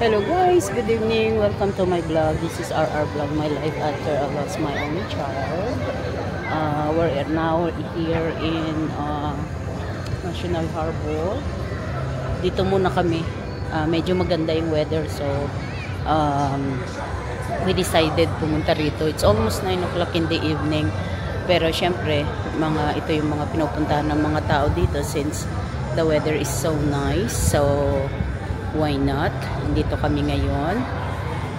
Hello guys, good evening. Welcome to my vlog. This is RR Vlog, my life after I lost my only child. We're now here in National Harbor. Dito muna kami. Medyo maganda yung weather, so we decided pumunta rito. It's almost 9 o'clock in the evening. Pero syempre, ito yung mga pinupuntahan ng mga tao dito since the weather is so nice. So why not? Dito kami ngayon.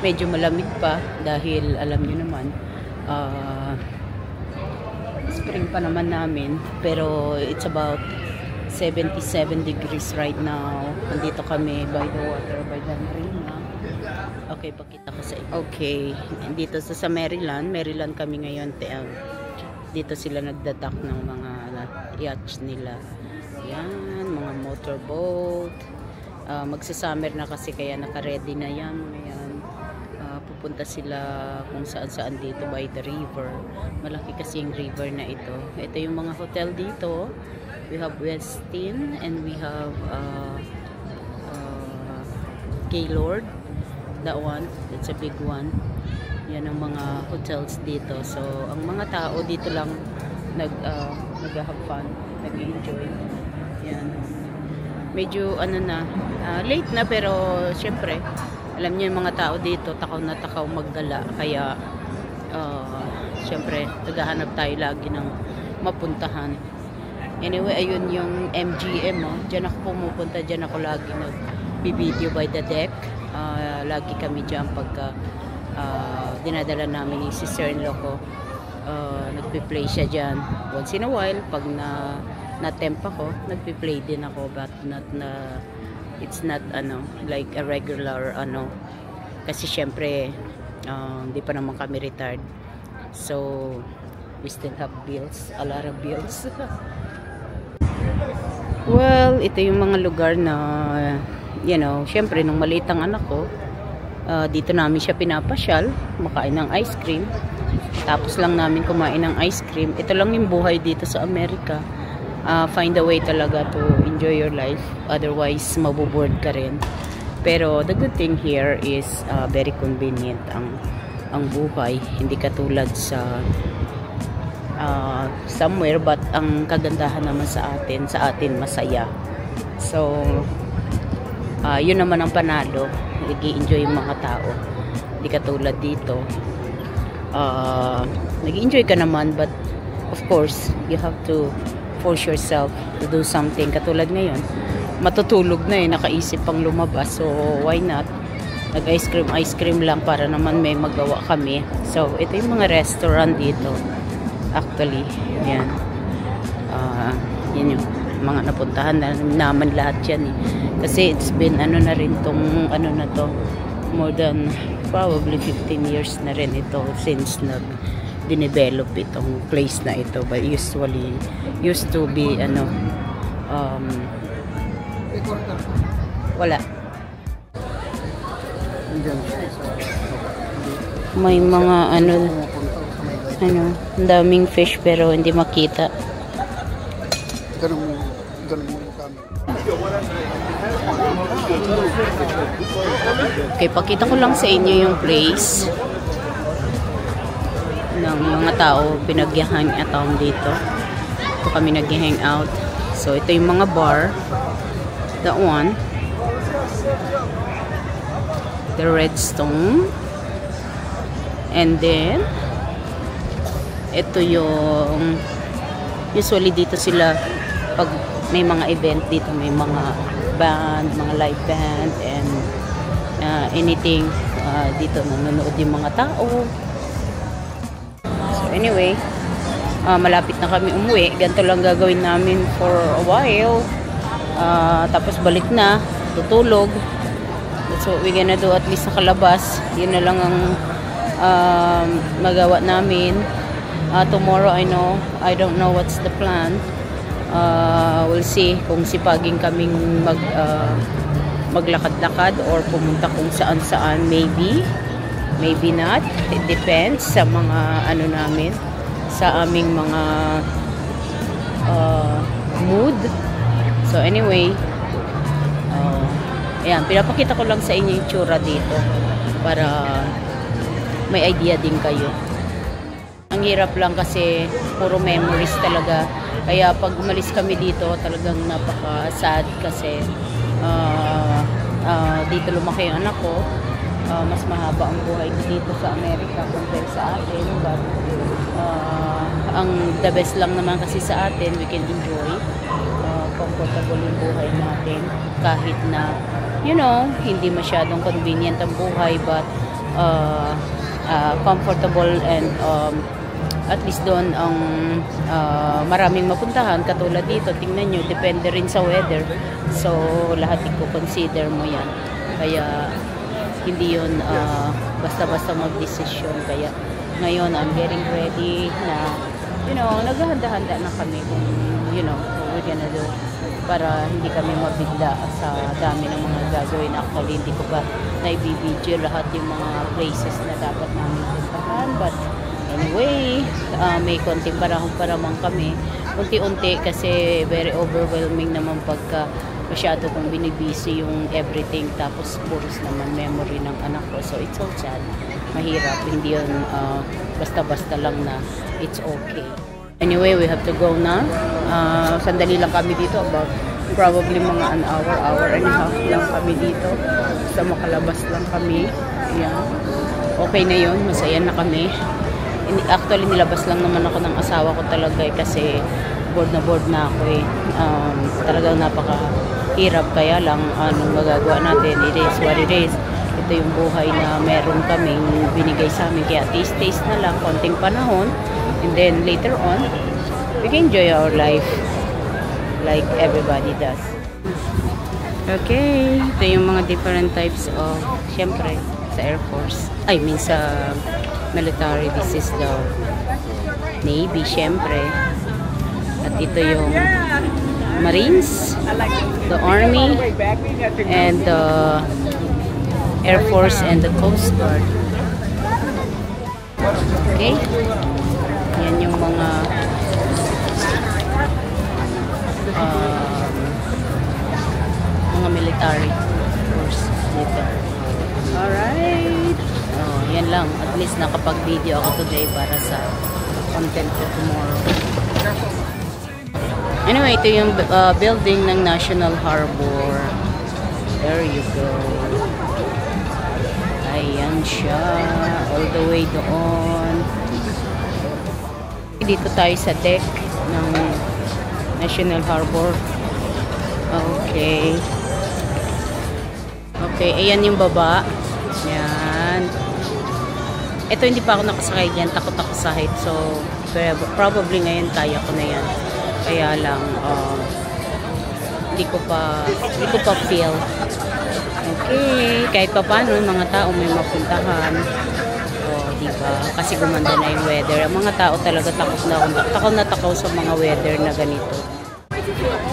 Medyo malamig pa dahil alam niyo naman spring pa naman namin, pero it's about 77 degrees right now. Nandito kami by the water, by the marina. Okay, pakita ko sa inyo. Okay, dito sa Maryland kami ngayon. Dito sila nagdadak ng mga yachts nila. Yan, mga motorboat. Magsa-summer na kasi kaya naka-ready na yan. Ayan. Pupunta sila kung saan-saan dito by the river. Malaki kasi yung river na ito. Ito yung mga hotel dito. We have Westin and we have Gaylord. That one, that's a big one. Yan ang mga hotels dito. So, ang mga tao dito lang nag-have fun, nag-enjoy. Yan. Medyo late na, pero syempre alam niyo yung mga tao dito takaw na takaw maggala, kaya syempre naghahanap tayo lagi ng mapuntahan. Anyway, ayun yung MGM, diyan ako pumupunta, diyan ako lagi nag-video by the deck. Lagi kami diyan pagka dinadala namin yung sister-in-law ko. Nagpi-play siya diyan once in a while pag na-temp ako, nagpi-play din ako, but it's not like a regular kasi syempre hindi pa naman kami retired, so we still have bills, a lot of bills. Well, ito yung mga lugar na syempre nung maliit ang anak ko, dito namin siya pinapasyal, makain ng ice cream, tapos lang namin kumain ng ice cream. Ito lang yung buhay dito sa Amerika. Find a way talaga to enjoy your life, otherwise mabuboard ka rin. Pero the good thing here is very convenient ang buhay, hindi katulad sa somewhere, but ang kagandahan naman sa atin masaya. So yun naman ang panalo, nag-i-enjoy yung mga tao, hindi katulad dito. Nag-i-enjoy ka naman, but of course you have to force yourself to do something. Katulad ngayon, matutulog na nakaisip pang lumabas, so why not nag-ice cream lang para naman may magawa kami. So ito yung mga restaurant dito actually. Yan yan yung mga napuntahan na naman lahat yan kasi it's been na rin tong na to, more than probably 15 years na rin ito since dinevelop itong place na ito, but used to be wala. May mga daming fish pero hindi makita. Okay, pakita ko lang sa inyo yung place ng mga tao pinag-hang out dito. Ito kami nag-hang out. So ito yung mga bar, that one, the Redstone, and then ito yung usually dito sila pag may mga event dito, may mga band, mga live band, and anything dito nanonood yung mga tao. Anyway, malapit na kami umuwi. Ganito lang gagawin namin for a while. Tapos balik na, tutulog. That's what we're gonna do, at least nakalabas. Yun na lang ang magawa namin. Tomorrow, I don't know what's the plan. We'll see kung sipagin kaming maglakad-lakad or pumunta kung saan-saan. Maybe not. It depends sa mga namin, sa aming mga mood. So anyway, Ayan, pinapakita ko lang sa inyo yung tsura dito para may idea din kayo. Ang hirap lang kasi puro memories talaga. Kaya pag umalis kami dito, talagang napaka-sad kasi dito lumaki yung anak ko. Mas mahaba ang buhay dito sa Amerika compared sa atin. But ang the best lang naman kasi sa atin, we can enjoy. Comfortable yung buhay natin. Kahit na, you know, hindi masyadong convenient ang buhay, but comfortable and at least doon ang maraming mapuntahan. Katulad dito, tingnan nyo, depende rin sa weather. So, lahat i-consider mo yan. Kaya, hindi yun basta-basta mag-desisyon. Kaya, ngayon, I'm getting ready na, you know, naghahanda-handa na kami kung, you know, what we're gonna do para hindi kami mabigla sa dami ng mga gagawin. Actually, hindi ko pa na-i-video lahat yung mga places na dapat namin puntahan. But, anyway, may konting paramang kami. Unti-unti kasi very overwhelming naman pagka masyado kong binibisi yung everything. Tapos, puros naman memory ng anak ko. So, it's so sad. Mahirap. Hindi yun basta-basta lang na it's okay. Anyway, we have to go na. Sandali lang kami dito. About probably mga an hour and a half lang kami dito. Basta makalabas lang kami. Yeah. Okay na yun. Masaya na kami. Actually, nilabas lang naman ako ng asawa ko talaga kasi bored na ako eh. Talagang napakahirap. Kaya lang, anong magagawa natin? It is what it is. Ito yung buhay na meron kaming binigay sa amin. Kaya taste na lang, konting panahon. And then later on, we can enjoy our life like everybody does. Okay, ito yung mga different types of, syempre, sa Air Force. I mean, sa military. This is the Navy, syempre. At ito yung Marines, the Army, and the Air Force and the Coast Guard. Okay? Yan yung mga military force dito. Alright. Yan lang. At least nakapag-video ako today para sa content ko tomorrow. Anyway, ito yung building ng National Harbor. There you go. Ayan siya. All the way doon. Dito tayo sa deck ng National Harbor. Okay. Okay, ayan yung baba. Yan. Ito hindi pa ako nakasakay dyan. Takot ako sa height. So, probably ngayon kaya ko na yan. Kaya lang, hindi ko pa feel. Okay. Kahit pa paano, mga tao may mapuntahan. Diba? Kasi gumanda na yung weather. Ang mga tao talaga takot na takaw sa mga weather na ganito.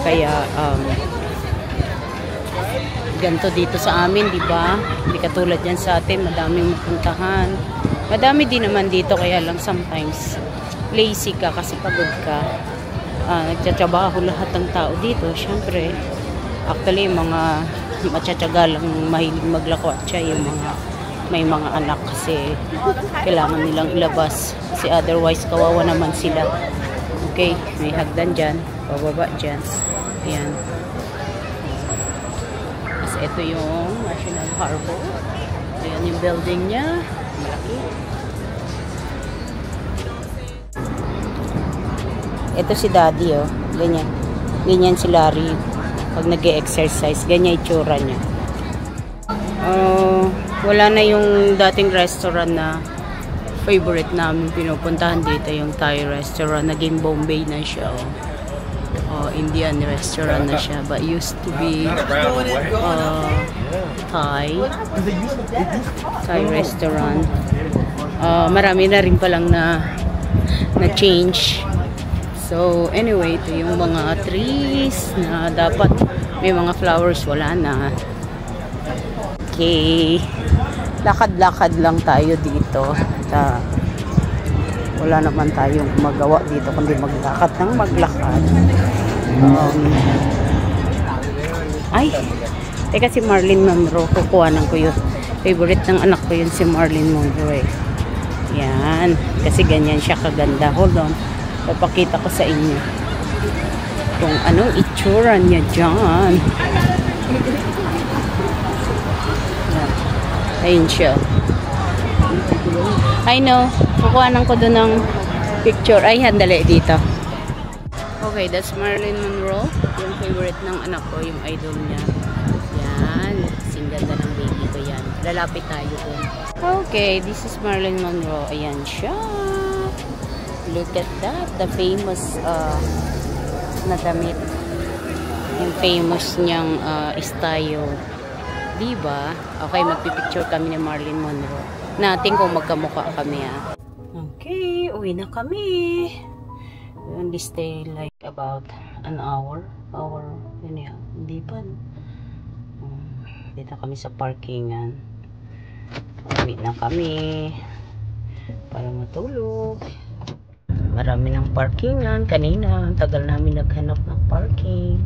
Kaya, ganito dito sa amin, diba? Hindi katulad yan sa atin, madaming mapuntahan. Madami din naman dito, kaya lang sometimes lazy ka kasi pagod ka. Nagtsatsabaho lahat ng tao dito, syempre. Actually, mga matsatsaga lang mahilig maglakwatsa yung mga may mga anak kasi kailangan nilang ilabas kasi otherwise kawawa naman sila. Okay, may hagdan dyan, bababa dyan. Ayan. Kasi ito yung National Harbor. Ayan yung building niya. Malaki. Ito si Daddy, oh. Ganyan. Ganyan si Larry. Pag nag-e-exercise, ganyan itsura niya. Wala na yung dating restaurant na favorite namin pinupuntahan dito, yung Thai restaurant. Naging Bombay na siya. Indian restaurant na siya. But used to be Thai restaurant. Marami na rin palang na change. So, anyway, ito yung mga trees na dapat may mga flowers. Wala na. Okay. Lakad-lakad lang tayo dito. Wala naman tayong magawa dito kundi maglakad ng maglakad. Ay, Eh kasi Marilyn Monroe, kukuhanan ko yun. Favorite ng anak ko yun si Marilyn Monroe eh. Yan. Kasi ganyan siya kaganda. Hold on. Papakita ko sa inyo kung anong itsura niya dyan. Ayun siya. I know. Kukuhanan ko doon ng picture. Ay, handali dito. Okay, that's Marilyn Monroe. Yung favorite ng anak ko, yung idol niya. Yan. Kasing ganda ng baby ko yan. Lalapit tayo doon. Okay, this is Marilyn Monroe. Ayan siya. Look at that. The famous na damit. Yung famous niyang style. Diba? Okay, magpipicture kami ni Marilyn Monroe. Natin kung magkamukha kami ha. Okay, uwi na kami. We only stay like about an hour. Yun yan. Hindi pa. Dito kami sa parkingan. Uwi na kami. Para matulog. Marami ng parkingan. Kanina, tagal namin naghanap ng parking.